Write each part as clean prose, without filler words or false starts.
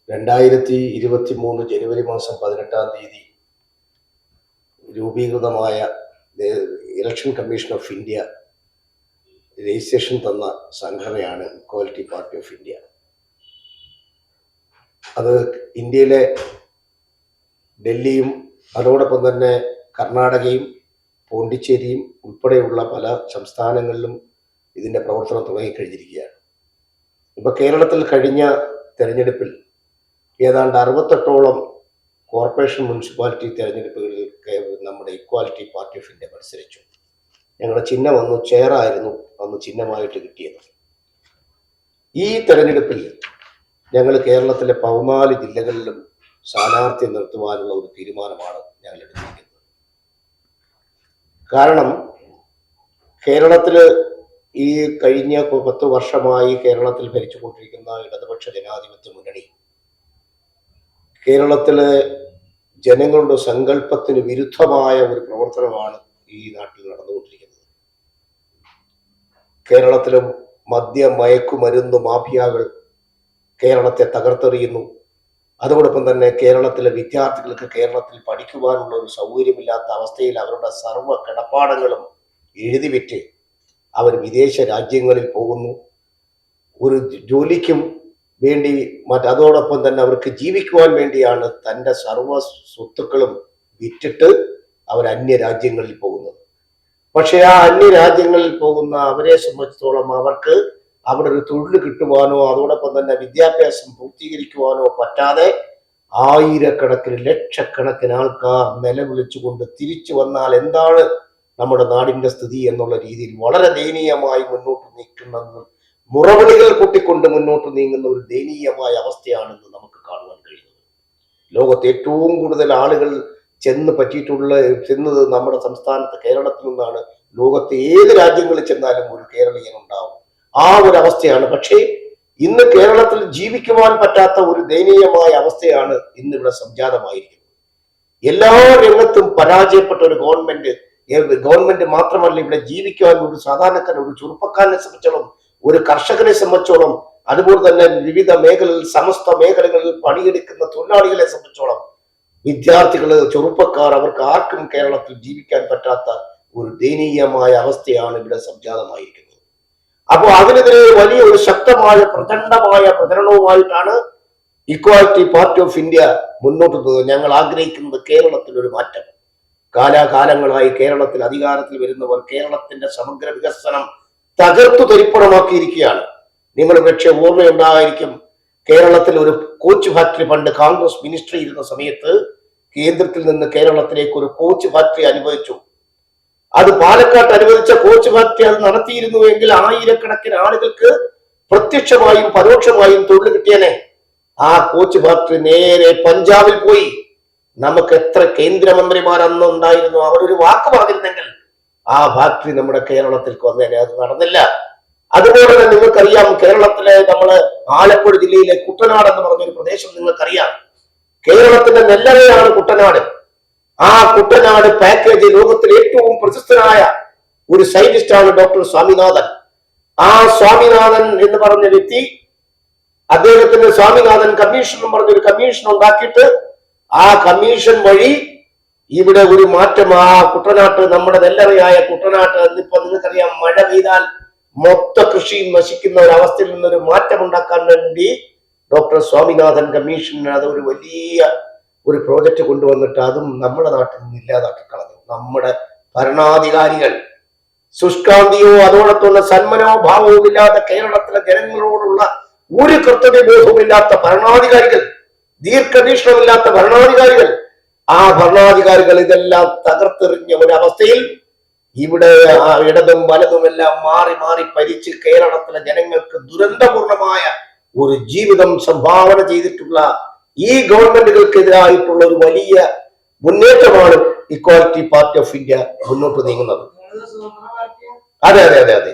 2023 ജനുവരി മാസം 18-ാം തീയതി രൂപീകൃതമായ election commission of India registration തന്ന സംഘടനയാണ് ഇക്വാലിറ്റി പാർട്ടി ഓഫ് ഇന്ത്യ. അത് ഇന്ത്യയിലെ ഡൽഹിയും അതോടൊപ്പം തന്നെ കർണാടകയും പോണ്ടിച്ചേരിയും ഉൾപ്പെടെയുള്ള പല സംസ്ഥാനങ്ങളിലും ഇതിൻ്റെ പ്രവർത്തനം തുടങ്ങിക്കഴിഞ്ഞിരിക്കുകയാണ്. ഇപ്പോൾ കേരളത്തിൽ കഴിഞ്ഞ തെരഞ്ഞെടുപ്പിൽ ഏതാണ്ട് 68ഓളം കോർപ്പറേഷൻ മുനിസിപ്പാലിറ്റി തെരഞ്ഞെടുപ്പുകളിൽ നമ്മുടെ ഇക്വാലിറ്റി പാർട്ടി ഓഫ് ഇന്ത്യ മത്സരിച്ചു. ഞങ്ങളുടെ ചിഹ്നം അന്ന് ചെയറായിരുന്നു അന്ന് ചിഹ്നമായിട്ട് കിട്ടിയത്. ഈ തെരഞ്ഞെടുപ്പിൽ ഞങ്ങൾ കേരളത്തിലെ 14 ജില്ലകളിലും സ്ഥാനാർത്ഥി നിർത്തുവാനുള്ള ഒരു തീരുമാനമാണ് ഞങ്ങൾ എടുത്തിരിക്കുന്നത്. കാരണം കേരളത്തിൽ ഈ കഴിഞ്ഞ 10 വർഷമായി കേരളത്തിൽ ഭരിച്ചുകൊണ്ടിരിക്കുന്ന ഇടതുപക്ഷ ജനാധിപത്യ മുന്നണി കേരളത്തിലെ ജനങ്ങളുടെ സങ്കല്പത്തിന് വിരുദ്ധമായ ഒരു പ്രവർത്തനമാണ് ഈ നാട്ടിൽ നടന്നുകൊണ്ടിരിക്കുന്നത്. കേരളത്തിലും മയക്കുമരുന്ന് മാഫിയകൾ കേരളത്തെ തകർത്തെറിയുന്നു. അതോടൊപ്പം തന്നെ കേരളത്തിലെ വിദ്യാർത്ഥികൾക്ക് കേരളത്തിൽ പഠിക്കുവാനുള്ള ഒരു സൗകര്യമില്ലാത്ത അവസ്ഥയിൽ അവരുടെ സർവ്വ കിടപ്പാടങ്ങളും എഴുതിവിറ്റ് അവർ വിദേശ രാജ്യങ്ങളിൽ പോകുന്നു. ഒരു ജോലിക്കും വേണ്ടി അതോടൊപ്പം തന്നെ അവർക്ക് ജീവിക്കുവാൻ വേണ്ടിയാണ് തൻ്റെ സർവ്വ സ്വത്തുക്കളും വിറ്റിട്ട് അവർ അന്യ രാജ്യങ്ങളിൽ പോകുന്നത്. പക്ഷേ ആ അന്യ രാജ്യങ്ങളിൽ പോകുന്ന അവരെ സംബന്ധിച്ചിടത്തോളം അവർക്ക് അവിടെ ഒരു തൊഴിൽ കിട്ടുവാനോ അതോടൊപ്പം തന്നെ വിദ്യാഭ്യാസം പൂർത്തീകരിക്കുവാനോ പറ്റാതെ ആയിരക്കണക്കിന് ലക്ഷക്കണക്കിന് ആൾക്കാർ നിലവിളിച്ചുകൊണ്ട് തിരിച്ചു വന്നാൽ എന്താണ് നമ്മുടെ നാടിന്റെ സ്ഥിതി എന്നുള്ള രീതിയിൽ വളരെ ദയനീയമായി മുന്നോട്ട് നീക്കുന്ന മുറവിളികൾ കൂട്ടിക്കൊണ്ട് മുന്നോട്ട് നീങ്ങുന്ന ഒരു ദയനീയമായ അവസ്ഥയാണെന്ന് നമുക്ക് കാണുവാൻ കഴിയുന്നത്. ലോകത്ത് ഏറ്റവും കൂടുതൽ ആളുകൾ ചെന്നത് നമ്മുടെ സംസ്ഥാനത്ത് കേരളത്തിൽ നിന്നാണ്. ലോകത്തെ ഏത് രാജ്യങ്ങളിൽ ചെന്നാലും ഒരു കേരളീയൻ ഉണ്ടാവും. ആ ഒരു അവസ്ഥയാണ്. പക്ഷേ ഇന്ന് കേരളത്തിൽ ജീവിക്കുവാൻ പറ്റാത്ത ഒരു ദയനീയമായ അവസ്ഥയാണ് ഇന്നിവിടെ സംജാതമായിരിക്കുന്നത്. എല്ലാ രംഗത്തും പരാജയപ്പെട്ട ഒരു ഗവൺമെന്റ് മാത്രമല്ല, ഇവിടെ ജീവിക്കുവാൻ ഒരു സാധാരണക്കാരൻ, ഒരു ചെറുപ്പക്കാരനെ സംബന്ധിച്ചോളം, ഒരു കർഷകനെ സംബന്ധിച്ചോളം, അതുപോലെ തന്നെ വിവിധ മേഖലകളിൽ സമസ്ത മേഖലകളിൽ പണിയെടുക്കുന്ന തൊഴിലാളികളെ സംബന്ധിച്ചോളം, വിദ്യാർത്ഥികള്, ചെറുപ്പക്കാർ, അവർക്ക് ആർക്കും കേരളത്തിൽ ജീവിക്കാൻ പറ്റാത്ത ഒരു ദയനീയമായ അവസ്ഥയാണ് ഇവിടെ സംജാതമായിരിക്കുന്നത്. അപ്പോൾ അതിനെതിരെ വലിയ ഒരു ശക്തമായ പ്രചണ്ഡമായ പ്രചരണവുമായിട്ടാണ് ഇക്വാലിറ്റി പാർട്ടി ഓഫ് ഇന്ത്യ മുന്നോട്ട് പോകുന്നത്. ഞങ്ങൾ ആഗ്രഹിക്കുന്നത് കേരളത്തിൽ ഒരു മാറ്റം. കാലാകാലങ്ങളായി കേരളത്തിൽ അധികാരത്തിൽ വരുന്നവർ കേരളത്തിന്റെ സമഗ്ര വികസനം തകർത്തു തരിപ്പണമാക്കിയിരിക്കുകയാണ്. നിങ്ങൾ പക്ഷേ ഓർമ്മയുണ്ടായിരിക്കും, കേരളത്തിൽ ഒരു കോച്ച് ഫാക്ടറി പണ്ട് കോൺഗ്രസ് മിനിസ്ട്രി ഇരുന്ന സമയത്ത് കേന്ദ്രത്തിൽ നിന്ന് കേരളത്തിലേക്ക് ഒരു കോച്ച് ഫാക്ടറി അനുവദിച്ചു. അത് പാലക്കാട്ട് അനുവദിച്ച കോച്ച് ഫാക്ടറി അത് നടത്തിയിരുന്നുവെങ്കിൽ ആയിരക്കണക്കിന് ആളുകൾക്ക് പ്രത്യക്ഷമായും പരോക്ഷമായും തൊഴിൽ കിട്ടിയനെ. ആ കോച്ച് ഫാക്ടറി നേരെ പഞ്ചാബിൽ പോയി. നമുക്ക് എത്ര കേന്ദ്രമന്ത്രിമാർ അന്ന് ഉണ്ടായിരുന്നു, അവരൊരു വാക്ക് പറഞ്ഞിരുന്നെങ്കിൽ ആ ഫാക്ടറി നമ്മുടെ കേരളത്തിലേക്ക് വന്നേനെ. അത് നടന്നില്ല. അതുപോലെ തന്നെ നിങ്ങൾക്കറിയാം, കേരളത്തിലെ നമ്മള് ആലപ്പുഴ ജില്ലയിലെ കുട്ടനാട് എന്ന് പറഞ്ഞൊരു പ്രദേശം നിങ്ങൾക്കറിയാം. കേരളത്തിന്റെ നെല്ലറയാണ് കുട്ടനാട്. ആ കുട്ടനാട് പാക്കേജ് ലോകത്തിലെ ഏറ്റവും പ്രശസ്തനായ ഒരു സയന്റിസ്റ്റാണ് ഡോക്ടർ സ്വാമിനാഥൻ. ആ സ്വാമിനാഥൻ എന്ന് പറഞ്ഞ വ്യക്തി അദ്ദേഹത്തിന് സ്വാമിനാഥൻ കമ്മീഷൻ എന്ന് പറഞ്ഞൊരു കമ്മീഷൻ ഉണ്ടാക്കിയിട്ട് ആ കമ്മീഷൻ വഴി ഇവിടെ ഒരു മാറ്റം, ആ കുട്ടനാട്ട്, നമ്മുടെ നെല്ലറയായ കുട്ടനാട്ട് ഇന്നിപ്പോ നിങ്ങൾക്കറിയാം, മഴ പെയ്താൽ മൊത്ത കൃഷിയും നശിക്കുന്ന ഒരു അവസ്ഥയിൽ നിന്നൊരു മാറ്റം ഉണ്ടാക്കാൻ വേണ്ടി ഡോക്ടർ സ്വാമിനാഥൻ കമ്മീഷൻ അത് ഒരു വലിയ ഒരു പ്രോജക്റ്റ് കൊണ്ടുവന്നിട്ട് അതും നമ്മുടെ നാട്ടിൽ നിന്ന് ഇല്ലാതാക്കി കളഞ്ഞു. നമ്മുടെ ഭരണാധികാരികൾ ശുഷ്കാന്തിയോ അതോടൊപ്പം സന്മനോഭാവവും ഇല്ലാതെ കേരളത്തിലെ ജനങ്ങളോടുള്ള ഒരു കർത്തവ്യബോധവുമില്ലാത്ത ഭരണാധികാരികൾ, ദീർഘവീക്ഷണമില്ലാത്ത ഭരണാധികാരികൾ, ആ ഭരണാധികാരികൾ ഇതെല്ലാം തകർത്തെറിഞ്ഞ ഒരവസ്ഥയിൽ ഇവിടെ ഇടതും വലതുമെല്ലാം മാറി മാറി ഭരിച്ച് കേരളത്തിലെ ജനങ്ങൾക്ക് ദുരന്തപൂർണമായ ഒരു ജീവിതം സംഭാവന ചെയ്തിട്ടുള്ള ഈ ഗവൺമെന്റുകൾക്കെതിരായിട്ടുള്ള ഒരു വലിയ മുന്നേറ്റമാണ് ഇക്വാലിറ്റി പാർട്ടി ഓഫ് ഇന്ത്യ മുന്നോട്ട് നീങ്ങുന്നത്. അതെ അതെ അതെ അതെ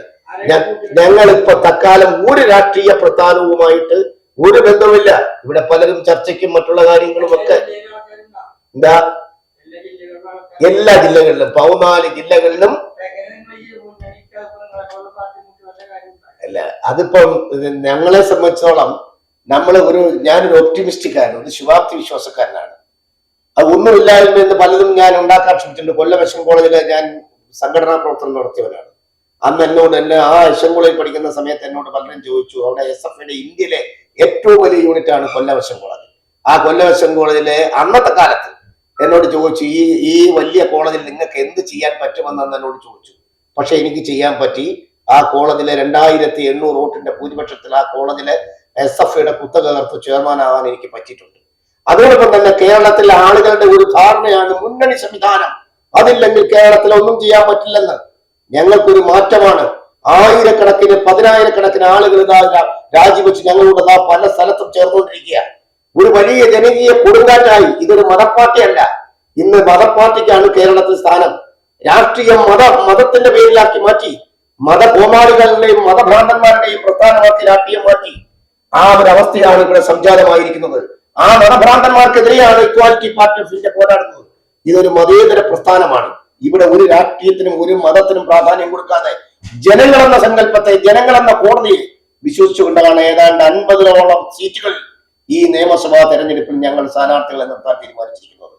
ഞങ്ങളിപ്പോ തക്കാലം ഒരു രാഷ്ട്രീയ പ്രസ്ഥാനവുമായിട്ട് ഒരു ബന്ധവുമില്ല. ഇവിടെ പലരും ചർച്ചയ്ക്കും മറ്റുള്ള കാര്യങ്ങളും ഒക്കെ എല്ലാ ജില്ലകളിലും 14 ജില്ലകളിലും അല്ല, അതിപ്പം ഞങ്ങളെ സംബന്ധിച്ചോളം ഞാനൊരു ഒപ്റ്റിമിസ്റ്റിക്കാരൻ, ഒരു ശുഭാപ്തി വിശ്വാസക്കാരനാണ്. അത് ഒന്നുമില്ലായ്മ എന്ന് പലതും ഞാൻ ഉണ്ടാക്കാൻ ശ്രമിച്ചിട്ടുണ്ട്. കൊല്ലം എസ് എൻ കോളേജിലെ ഞാൻ സംഘടനാ പ്രവർത്തനം നടത്തിയവരാണ്. അന്ന് എന്നെ ആ എസ് എൻ കോളേജിൽ പഠിക്കുന്ന സമയത്ത് എന്നോട് പലരും ചോദിച്ചു, അവിടെ SF-യുടെ ഇന്ത്യയിലെ ഏറ്റവും വലിയ യൂണിറ്റ് ആണ് കൊല്ലം എസ് എൻ കോളേജ്. ആ കൊല്ലം എസ് എൻ കോളേജിലെ അന്നത്തെ കാലത്ത് എന്നോട് ചോദിച്ചു, ഈ വലിയ കോളേജിൽ നിങ്ങൾക്ക് എന്ത് ചെയ്യാൻ പറ്റുമെന്ന് എന്നോട് ചോദിച്ചു. പക്ഷെ എനിക്ക് ചെയ്യാൻ പറ്റി. ആ കോളേജിലെ 2800 വോട്ടിന്റെ ഭൂരിപക്ഷത്തിൽ ആ കോളേജിലെ SF-യുടെ കുത്തകകർത്ത് ചെയർമാനാവാൻ എനിക്ക് പറ്റിയിട്ടുണ്ട്. അതോടൊപ്പം തന്നെ കേരളത്തിലെ ആളുകളുടെ ഒരു ധാരണയാണ് മുന്നണി സംവിധാനം, അതില്ലെങ്കിൽ കേരളത്തിൽ ഒന്നും ചെയ്യാൻ പറ്റില്ലെന്ന്. ഞങ്ങൾക്കൊരു മാറ്റമാണ്. ആയിരക്കണക്കിന് 10,000-കണക്കിന് ആളുകൾ രാജിവെച്ച് ഞങ്ങളോട് പല സ്ഥലത്തും ചേർന്നുകൊണ്ടിരിക്കുക. ഒരു വലിയ ജനകീയ കൊടുങ്കാറ്റായി. ഇതൊരു മതപ്പാർട്ടിയല്ല. ഇന്ന് മതപ്പാർട്ടിക്കാണ് കേരളത്തിൽ സ്ഥാനം. രാഷ്ട്രീയം മതത്തിന്റെ പേരിലാക്കി മാറ്റി. മതകോമാളികളുടെയും മതഭ്രാന്തന്മാരുടെയും പ്രസ്ഥാനമാക്കി രാഷ്ട്രീയം മാറ്റി. ആ ഒരു അവസ്ഥയാണ് ഇവിടെ സംജാതമായിരിക്കുന്നത്. ആ മതഭ്രാന്തന്മാർക്കെതിരെയാണ് ഇക്വാലിറ്റി പാർട്ടി ഓഫ് ഇന്ത്യ പോരാടുന്നത്. ഇതൊരു മതേതര പ്രസ്ഥാനമാണ്. ഇവിടെ ഒരു രാഷ്ട്രീയത്തിനും ഒരു മതത്തിനും പ്രാധാന്യം കൊടുക്കാതെ ജനങ്ങളെന്ന സങ്കല്പത്തെ, ജനങ്ങളെന്ന കോടതിയെ വിശ്വസിച്ചുകൊണ്ടാണ് ഏതാണ്ട് 50ഓളം സീറ്റുകൾ ഈ നിയമസഭാ തെരഞ്ഞെടുപ്പിൽ ഞങ്ങൾ സ്ഥാനാർത്ഥികളെ നിർത്താൻ തീരുമാനിച്ചിരിക്കുന്നത്.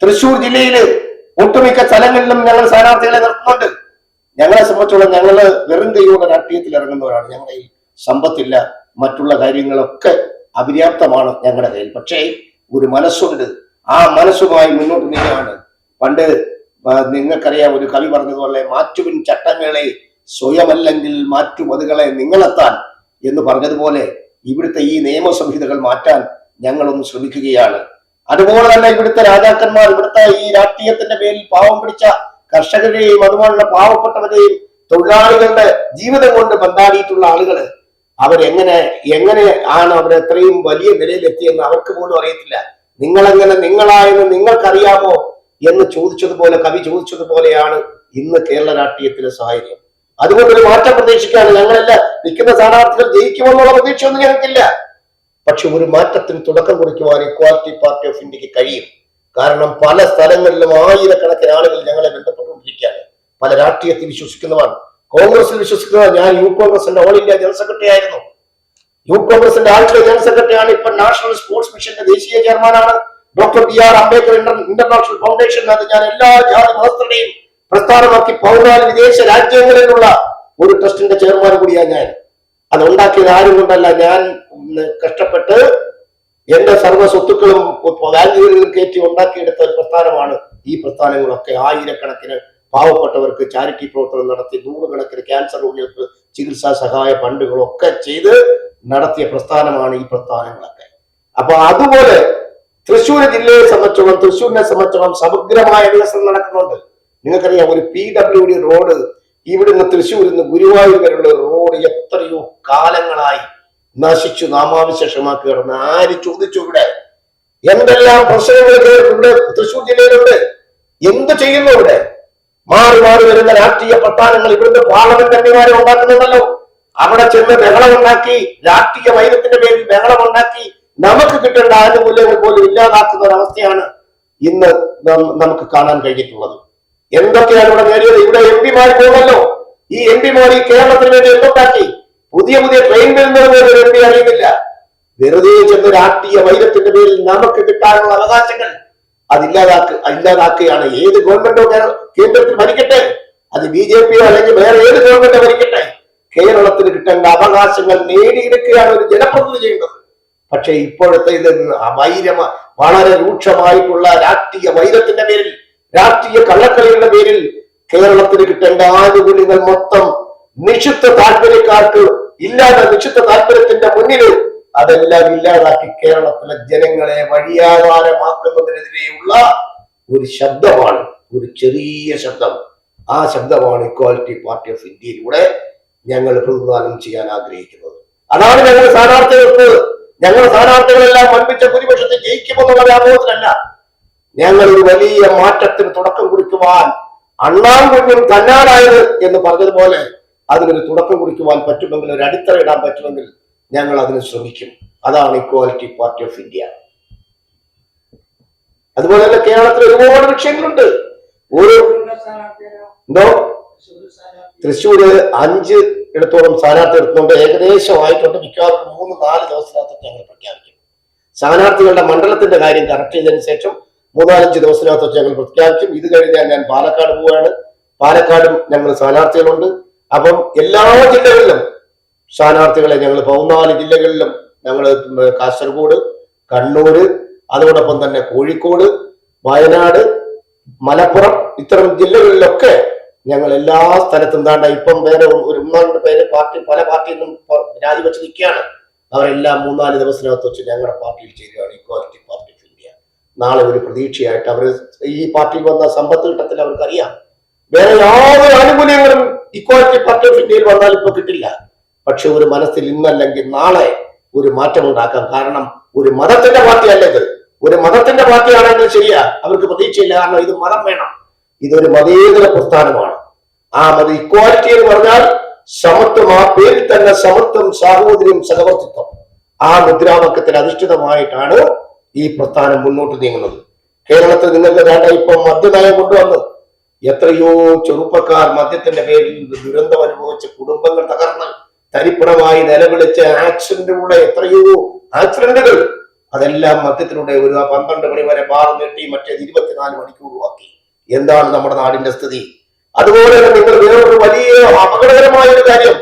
തൃശൂർ ജില്ലയില് ഒട്ടുമിക്ക സ്ഥലങ്ങളിലും ഞങ്ങൾ സ്ഥാനാർത്ഥികളെ നിർത്തുന്നുണ്ട്. ഞങ്ങളെ സംബന്ധിച്ചോളം ഞങ്ങള് വെറും കൈയോടെ രാഷ്ട്രീയത്തിൽ ഇറങ്ങുന്നവരാണ്. ഞങ്ങളുടെ കയ്യിൽ സമ്പത്തില്ല, മറ്റുള്ള കാര്യങ്ങളൊക്കെ അപര്യാപ്തമാണ് ഞങ്ങളുടെ കയ്യിൽ. പക്ഷേ ഒരു മനസ്സുണ്ട്. ആ മനസ്സുമായി മുന്നോട്ട് നീങ്ങുകയാണ്. പണ്ട് നിങ്ങൾക്കറിയാം, ഒരു കവി പറഞ്ഞതുപോലെ, മാറ്റുവിൻ ചട്ടങ്ങളെ സ്വയമല്ലെങ്കിൽ മാറ്റുമതുകളെ നിങ്ങളെത്താൻ എന്ന് പറഞ്ഞതുപോലെ ഇവിടുത്തെ ഈ നിയമസംഹിതകൾ മാറ്റാൻ ഞങ്ങളൊന്ന് ശ്രമിക്കുകയാണ്. അതുപോലെ തന്നെ ഇവിടുത്തെ രാജാക്കന്മാർ, ഇവിടുത്തെ ഈ രാഷ്ട്രീയത്തിന്റെ പേരിൽ പാവം പിടിച്ച കർഷകരെയും അതുപോലുള്ള പാവപ്പെട്ടവരെയും തൊഴിലാളികളുടെ ജീവിതം കൊണ്ട് ബന്ധാടിയിട്ടുള്ള ആളുകള് അവരെങ്ങനെ ആണ് അവരെത്രയും വലിയ നിലയിലെത്തിയെന്ന് അവർക്ക് പോലും അറിയത്തില്ല. നിങ്ങളെങ്ങനെ നിങ്ങളായെന്ന് നിങ്ങൾക്കറിയാമോ എന്ന് ചോദിച്ചതുപോലെ, കവി ചോദിച്ചതുപോലെയാണ് ഇന്ന് കേരള രാഷ്ട്രീയത്തിലെ സാഹചര്യം. അതുകൊണ്ടൊരു മാറ്റം പ്രതീക്ഷിക്കാണ്. ഞങ്ങളെല്ലാം നിൽക്കുന്ന സ്ഥാനാർത്ഥികൾ ജയിക്കുമെന്നുള്ള പ്രതീക്ഷയൊന്നും ഞങ്ങൾക്കില്ല. പക്ഷെ ഒരു മാറ്റത്തിന് തുടക്കം കുറിക്കുവാൻ ഇക്വാലിറ്റി പാർട്ടി ഓഫ് ഇന്ത്യക്ക് കഴിയും. കാരണം പല സ്ഥലങ്ങളിലും ആയിരക്കണക്കിന് ആളുകൾ ഞങ്ങളെ ബന്ധപ്പെട്ടുകൊണ്ടിരിക്കുകയാണ്. പല രാഷ്ട്രീയത്തിൽ വിശ്വസിക്കുന്നവർ, കോൺഗ്രസിൽ വിശ്വസിക്കുന്നവർ. ഞാൻ യൂത്ത് കോൺഗ്രസിന്റെ ഓൾ ഇന്ത്യ ജനറൽ സെക്രട്ടറി ആയിരുന്നു. യൂത്ത് കോൺഗ്രസിന്റെ ആദ്യത്തെ ജനറൽ സെക്രട്ടറിയാണ്. ഇപ്പൊ നാഷണൽ സ്പോർട്സ് മിഷന്റെ ദേശീയ ചെയർമാനാണ്. Doctor BR Ambedkar international foundation, അത് ഞാൻ എല്ലാ ജാതി മതസ്ഥരുടെയും പ്രസ്ഥാനമാക്കി 14 വിദേശ രാജ്യങ്ങളിലുള്ള ഒരു ട്രസ്റ്റിന്റെ ചെയർമാൻ കൂടിയാണ് ഞാൻ. അത് ഉണ്ടാക്കിയത് ആരും കൊണ്ടല്ല. ഞാൻ കഷ്ടപ്പെട്ട് എന്റെ സർവ്വ സ്വത്തുക്കളും ബാങ്കുകളിൽ കയറ്റി ഉണ്ടാക്കിയെടുത്ത ഒരു പ്രസ്ഥാനമാണ്. ഈ പ്രസ്ഥാനങ്ങളൊക്കെ ആയിരക്കണക്കിന് പാവപ്പെട്ടവർക്ക് ചാരിറ്റി പ്രവർത്തനം നടത്തി, 100 കണക്കിന് ക്യാൻസർ രോഗികൾക്ക് ചികിത്സാ സഹായ ഫണ്ടുകളൊക്കെ ചെയ്ത് നടത്തിയ പ്രസ്ഥാനമാണ് ഈ പ്രസ്ഥാനങ്ങളൊക്കെ. അപ്പൊ അതുപോലെ തൃശ്ശൂർ ജില്ലയെ സംബന്ധിച്ചോളം, തൃശ്ശൂരിനെ സംബന്ധിച്ചോളം സമഗ്രമായ വികസനം നടക്കുന്നുണ്ട്. നിങ്ങൾക്കറിയാം, ഒരു PWD റോഡ് ഇവിടുന്ന് തൃശ്ശൂരിൽ നിന്ന് ഗുരുവായൂർ വരെയുള്ള റോഡ് എത്രയോ കാലങ്ങളായി നശിച്ചു നാമാവിശേഷമാക്കി കിടന്ന് ആര് ചോദിച്ചു? ഇവിടെ എന്തെല്ലാം പ്രശ്നങ്ങൾ ഇവിടെ തൃശ്ശൂർ ജില്ലയിലുണ്ട്. എന്ത് ചെയ്യുന്നു? ഇവിടെ മാറി മാറി വരുന്ന രാഷ്ട്രീയ പ്രസ്ഥാനങ്ങൾ ഇവിടുന്ന് പാർലമെന്റ് അംഗമാരെ ഉണ്ടാക്കുന്നുണ്ടല്ലോ. അവിടെ ചെന്ന് ബഹളമുണ്ടാക്കി, രാഷ്ട്രീയ വൈരത്തിന്റെ പേരിൽ ബഹളമുണ്ടാക്കി നമുക്ക് കിട്ടേണ്ട ആനുകൂല്യങ്ങൾ പോലും ഇല്ലാതാക്കുന്ന ഒരവസ്ഥയാണ് ഇന്ന് നമുക്ക് കാണാൻ കഴിഞ്ഞിട്ടുള്ളത്. എന്തൊക്കെയാണ് ഇവിടെ നേടിയത്? ഇവിടെ MP-മാർ പോകുമല്ലോ. ഈ MP-മാർ ഈ കേരളത്തിന് വേണ്ടി എന്തുണ്ടാക്കി? പുതിയ ട്രെയിൻ വരുന്നത് പോലെ ഒരു MP അറിയുന്നില്ല. വെറുതെ ചെന്ന് രാഷ്ട്രീയ വൈരത്തിന്റെ പേരിൽ നമുക്ക് കിട്ടാനുള്ള അവകാശങ്ങൾ ഇല്ലാതാക്കുകയാണ്. ഏത് ഗവൺമെന്റോ കേന്ദ്രത്തിൽ ഭരിക്കട്ടെ, അത് BJP-യോ അല്ലെങ്കിൽ വേറെ ഏത് ഗവൺമെന്റോ ഭരിക്കട്ടെ, കേരളത്തിന് കിട്ടേണ്ട അവകാശങ്ങൾ നേടിയെടുക്കുകയാണ് ഒരു ജനപ്രതിനിധി ചെയ്യേണ്ടത്. പക്ഷെ ഇപ്പോഴത്തെ ഇത് വളരെ രൂക്ഷമായിട്ടുള്ള രാഷ്ട്രീയ വൈരത്തിന്റെ പേരിൽ, രാഷ്ട്രീയ കള്ളക്കളികളുടെ പേരിൽ കേരളത്തിന് കിട്ടേണ്ട ആനുകൂല്യങ്ങൾ മൊത്തം നിശ്ചിത താല്പര്യക്കാർക്ക് ഇല്ലാതെ, നിശ്ചിത താല്പര്യത്തിന്റെ മുന്നിൽ അതെല്ലാം ഇല്ലാതാക്കി കേരളത്തിലെ ജനങ്ങളെ വഴിയാധാരമാക്കുന്നതിനെതിരെയുള്ള ഒരു ശബ്ദമാണ്, ഒരു ചെറിയ ശബ്ദം. ആ ശബ്ദമാണ് ഇക്വാലിറ്റി പാർട്ടി ഓഫ് ഇന്ത്യയിലൂടെ ഞങ്ങൾ പ്രതിദാനം ചെയ്യാൻ ആഗ്രഹിക്കുന്നത്. അതാണ് ഞങ്ങൾ സ്ഥാനാർത്ഥികൾക്ക്. ഞങ്ങൾ സ്ഥാനാർത്ഥികളെല്ലാം വൻപിച്ച ഭൂരിപക്ഷത്തെ ജയിക്കുമെന്നുള്ള വ്യാമോഹത്തിലല്ല. ഞങ്ങൾ ഒരു വലിയ മാറ്റത്തിന് തുടക്കം കുറിക്കുവാൻ, അണ്ണാൻ കുഞ്ഞും തന്നാടായത് എന്ന് പറഞ്ഞതുപോലെ അതിനൊരു തുടക്കം കുറിക്കുവാൻ പറ്റുമെങ്കിൽ, ഒരു അടിത്തറ ഇടാൻ പറ്റുമെങ്കിൽ ഞങ്ങൾ അതിന് ശ്രമിക്കും. അതാണ് ഇക്വാലിറ്റി പാർട്ടി ഓഫ് ഇന്ത്യ. അതുപോലെ തന്നെ കേരളത്തിൽ ഒരുപാട് വിഷയങ്ങളുണ്ട്. തൃശ്ശൂര് 5 എടുത്തോളം സ്ഥാനാർത്ഥി എടുത്തുകൊണ്ട് ഏകദേശമായിട്ടുണ്ട്. മിക്കവാറും 3-4 ദിവസത്തിനകത്ത് ഞങ്ങൾ പ്രഖ്യാപിക്കും. സ്ഥാനാർത്ഥികളുടെ മണ്ഡലത്തിന്റെ കാര്യം കറക്റ്റ് ചെയ്തതിനു ശേഷം 3-5 ദിവസത്തിനകത്ത് ഞങ്ങൾ പ്രഖ്യാപിക്കും. ഇത് കഴിഞ്ഞാൽ ഞാൻ പാലക്കാട് പോവുകയാണ്. പാലക്കാടും ഞങ്ങൾ സ്ഥാനാർത്ഥികളുണ്ട്. അപ്പം എല്ലാ ജില്ലകളിലും സ്ഥാനാർത്ഥികളെ ഞങ്ങൾ 14 ജില്ലകളിലും ഞങ്ങൾ കാസർഗോഡ്, കണ്ണൂര്, അതോടൊപ്പം തന്നെ കോഴിക്കോട്, വയനാട്, മലപ്പുറം ഇത്തരം ജില്ലകളിലൊക്കെ ഞങ്ങൾ എല്ലാ സ്ഥലത്തും താണ്ട ഇപ്പം വേറെ ഒരു 1-2 പേര് പല പാർട്ടിയിൽ നിന്നും രാജിവെച്ച് നിൽക്കുകയാണ്. അവരെല്ലാം 3-4 ദിവസത്തിനകത്ത് വെച്ച് ഞങ്ങളുടെ പാർട്ടിയിൽ ചേരുകയാണ്, ഇക്വാലിറ്റി പാർട്ടി ഓഫ് ഇന്ത്യ. നാളെ ഒരു പ്രതീക്ഷയായിട്ട് അവർ ഈ പാർട്ടിയിൽ വന്ന സമ്പത്ത് കിട്ടത്തിൽ അവർക്കറിയാം. വേറെ യാതൊരു ആനുകൂല്യങ്ങളും ഇക്വാലിറ്റി പാർട്ടി ഓഫ് ഇന്ത്യയിൽ വന്നാൽ ഇപ്പൊ കിട്ടില്ല. പക്ഷെ ഒരു മനസ്സിൽ ഇന്നല്ലെങ്കിൽ നാളെ ഒരു മാറ്റം ഉണ്ടാക്കാം. കാരണം ഒരു മതത്തിന്റെ പാർട്ടിയല്ല ഇത്. ഒരു മതത്തിന്റെ പാർട്ടിയാണെങ്കിൽ ശരിയാ, അവർക്ക് പ്രതീക്ഷയില്ല. കാരണം ഇത് മതം വേണം. ഇതൊരു മതേതര പ്രസ്ഥാനമാണ്. ആ ഇക്വാലിറ്റി എന്ന് പറഞ്ഞാൽ സമത്വം. ആ പേരിൽ തന്നെ സമത്വം, സാഹോദര്യം, സഹവർത്തിത്വം, ആ മുദ്രാവാക്യത്തിൽ അധിഷ്ഠിതമായിട്ടാണ് ഈ പ്രസ്ഥാനം മുന്നോട്ട് നീങ്ങുന്നത്. കേരളത്തിൽ നിങ്ങൾക്ക് വേണ്ട ഇപ്പം മദ്യനയം കൊണ്ടുവന്നു. എത്രയോ ചെറുപ്പക്കാർ മദ്യത്തിന്റെ പേരിൽ ദുരന്തം അനുഭവിച്ച് കുടുംബങ്ങൾ തകർന്ന് തരിപ്പണമായി നിലവിളിച്ച് ആക്സിഡന്റിലൂടെ എത്രയോ ആക്സിഡന്റുകൾ, അതെല്ലാം മദ്യത്തിലൂടെ ഒരു 12 മണി വരെ ബാർ നീട്ടി മറ്റേ 24 മണിക്കൂറുമാക്കി. എന്താണ് നമ്മുടെ നാടിന്റെ സ്ഥിതി? അതുപോലെ തന്നെ നിങ്ങൾ വേറൊരു വലിയ അപകടകരമായ ഒരു കാര്യം,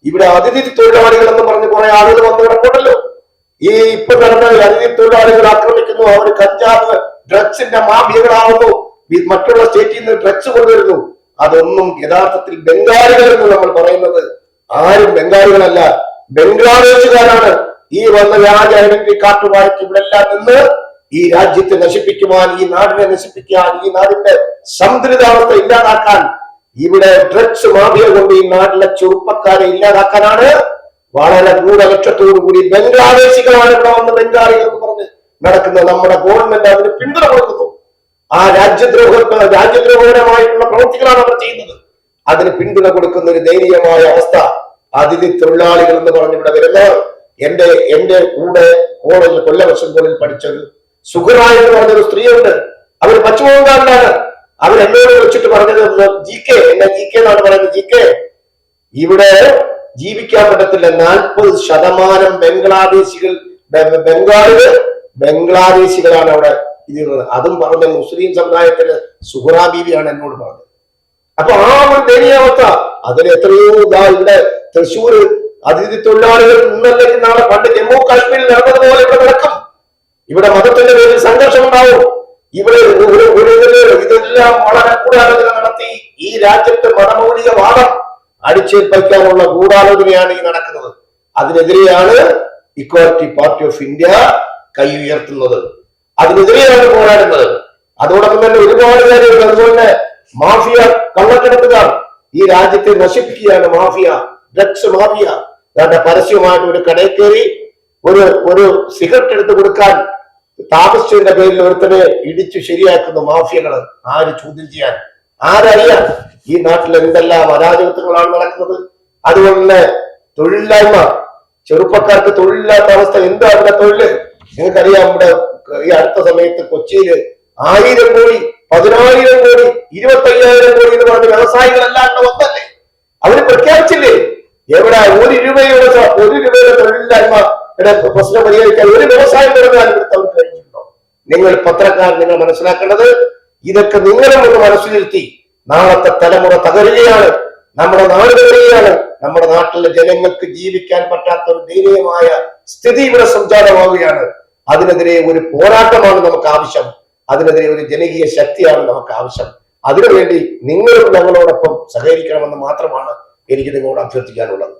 ഇവിടെ അതിഥി തൊഴിലാളികൾ എന്ന് പറഞ്ഞ് കുറെ ആളുകൾ വന്നു കിടപ്പുണ്ടല്ലോ. ഈ ഇപ്പൊ നടന്ന അതിഥി തൊഴിലാളികൾ ആക്രമിക്കുന്നു, അവർ കഞ്ചാവ് ഡ്രഗ്സിന്റെ മാഫിയകളാവുന്നു, മറ്റുള്ള സ്റ്റേറ്റിൽ നിന്ന് ഡ്രഗ്സ് കൊണ്ടുവരുന്നു. അതൊന്നും യഥാർത്ഥത്തിൽ ബംഗാളികൾ എന്ന് നമ്മൾ പറയുന്നത് ആരും ബംഗാളികളല്ല, ബംഗ്ലാദേശുകാരാണ്. ഈ വന്ന വ്യാജ ഐഡന്റിറ്റി കാർഡുമായിട്ട് ഇവിടെ എല്ലാം നിന്ന് ഈ രാജ്യത്തെ നശിപ്പിക്കുവാൻ, ഈ നാടിനെ നശിപ്പിക്കാൻ, ഈ നാടിന്റെ സന്തുലിതാവസ്ഥ ഇല്ലാതാക്കാൻ, ഇവിടെ ഡ്രഗ്സ് മാഫിയ കൊണ്ട് ഈ നാട്ടിലെ ചെറുപ്പക്കാരെ ഇല്ലാതാക്കാനാണ് വളരെ ഗൂഢലക്ഷ്യത്തോടു കൂടി ബംഗ്ലാദേശികളാണ് ഇവിടെ വന്ന് ബംഗാളികൾ എന്ന് പറഞ്ഞ് നടക്കുന്നത്. നമ്മുടെ ഗവൺമെന്റ് അതിന് പിന്തുണ കൊടുക്കുന്നു. ആ രാജ്യദ്രോഹപരമായിട്ടുള്ള പ്രവൃത്തികളാണ് അവർ ചെയ്യുന്നത്. അതിന് പിന്തുണ കൊടുക്കുന്ന ഒരു ദയനീയമായ അവസ്ഥ. അതിഥി തൊഴിലാളികൾ എന്ന് പറഞ്ഞ് ഇവിടെ വരുന്നവർ, എന്റെ കൂടെ കോളേജിൽ കൊല്ലം കോളേജിൽ പഠിച്ചത് സുഖറായ എന്ന് പറഞ്ഞൊരു സ്ത്രീയുണ്ട്. അവർ പശ്ചിമ ബംഗാളിലാണ്. അവർ എന്നോട് വിളിച്ചിട്ട് പറഞ്ഞത് ജി.കെ. എന്നാണ് പറയുന്നത്. ജി.കെ. ഇവിടെ ജീവിക്കാൻ പറ്റത്തില്ല. 40% ബംഗ്ലാദേശികൾ, ബംഗ്ലാദേശികളാണ് അവിടെ ഇതിരുന്നത്. അതും പറഞ്ഞ മുസ്ലിം സമുദായത്തില് സുഹറാ ബീവിയാണ് എന്നോട് പറഞ്ഞത്. അപ്പൊ ആ ഒരു ദയനീയാവസ്ഥ അതിന് എത്രയോ ഇവിടെ തൃശ്ശൂര് അതിഥി തൊഴിലാളികൾ ഇന്നല്ലെങ്കിൽ നാളെ പണ്ട് ജമ്മു കാശ്മീരിൽ നടന്നതുപോലെ ഇവിടെ നടക്കും. ഇവിടെ മതത്തിന്റെ പേരിൽ സംഘർഷം ഉണ്ടാവും. ഇവിടെ ഇതെല്ലാം വളരെ ഗൂഢാലോചന നടത്തി ഈ രാജ്യത്തെ മതമൗലികവാദം അടിച്ചേൽപ്പിക്കാനുള്ള ഗൂഢാലോചനയാണ് ഈ നടക്കുന്നത്. അതിനെതിരെയാണ് ഇക്വാലിറ്റി പാർട്ടി ഓഫ് ഇന്ത്യ കൈ ഉയർത്തുന്നത്. അതിനെതിരെയാണ് പോരാടുന്നത്. അതോടൊപ്പം തന്നെ ഒരുപാട് കാര്യങ്ങൾ. അതുപോലെ മാഫിയ, കള്ളക്കടത്തുകാർ ഈ രാജ്യത്തെ നശിപ്പിക്കുകയാണ്. Mafia, drugs mafia. അതിന്റെ പരസ്യമായിട്ട് ഒരു കടയിൽ കയറി ഒരു സിഗരറ്റ് എടുത്ത് കൊടുക്കാൻ താമസിച്ചതിന്റെ പേരിൽ ഒരുത്തനെ ഇടിച്ചു ശരിയാക്കുന്ന മാഫിയകള്. ആര് ചോദ്യം ചെയ്യാൻ? ആരറിയാൻ? ഈ നാട്ടിൽ എന്തെല്ലാം അരാജകത്വങ്ങളാണ് നടക്കുന്നത്. അതുപോലെ തന്നെ തൊഴിലില്ലായ്മ, ചെറുപ്പക്കാർക്ക് തൊഴിലില്ലാത്ത അവസ്ഥ. എന്താ അവിടെ തൊഴില്? നിങ്ങൾക്കറിയാം, ഇവിടെ ഈ അടുത്ത സമയത്ത് കൊച്ചിയില് 1000 കോടി, 10,000 കോടി, 25,000 കോടി എന്ന് പറഞ്ഞ വ്യവസായികളെല്ലാം വന്നല്ലേ? അവര് പ്രഖ്യാപിച്ചില്ലേ? എവിടെ ഒരു രൂപയുടെ തൊഴിലില്ലായ്മ പ്രശ്നം പരിഹരിക്കാൻ ഒരു വ്യവസായം തുടങ്ങാൻ ഇവിടുത്തെ അവർ കഴിഞ്ഞിട്ടുണ്ടോ? നിങ്ങൾ പത്രക്കാർ, നിങ്ങൾ മനസ്സിലാക്കേണ്ടത് ഇതൊക്കെ നിങ്ങളും ഒന്ന് മനസ്സിലിരുത്തി. നാളത്തെ തലമുറ തകരുകയാണ്, നമ്മുടെ നാട് തകരുകയാണ്. നമ്മുടെ നാട്ടിലെ ജനങ്ങൾക്ക് ജീവിക്കാൻ പറ്റാത്ത ഒരു ദയനീയമായ സ്ഥിതി ഇവിടെ സംജാതമാവുകയാണ്. അതിനെതിരെ ഒരു പോരാട്ടമാണ് നമുക്ക് ആവശ്യം. അതിനെതിരെ ഒരു ജനകീയ ശക്തിയാണ് നമുക്ക് ആവശ്യം. അതിനുവേണ്ടി നിങ്ങളും ഞങ്ങളോടൊപ്പം സഹകരിക്കണമെന്ന് മാത്രമാണ് എനിക്ക് നിങ്ങളോട് അഭ്യർത്ഥിക്കാനുള്ളത്.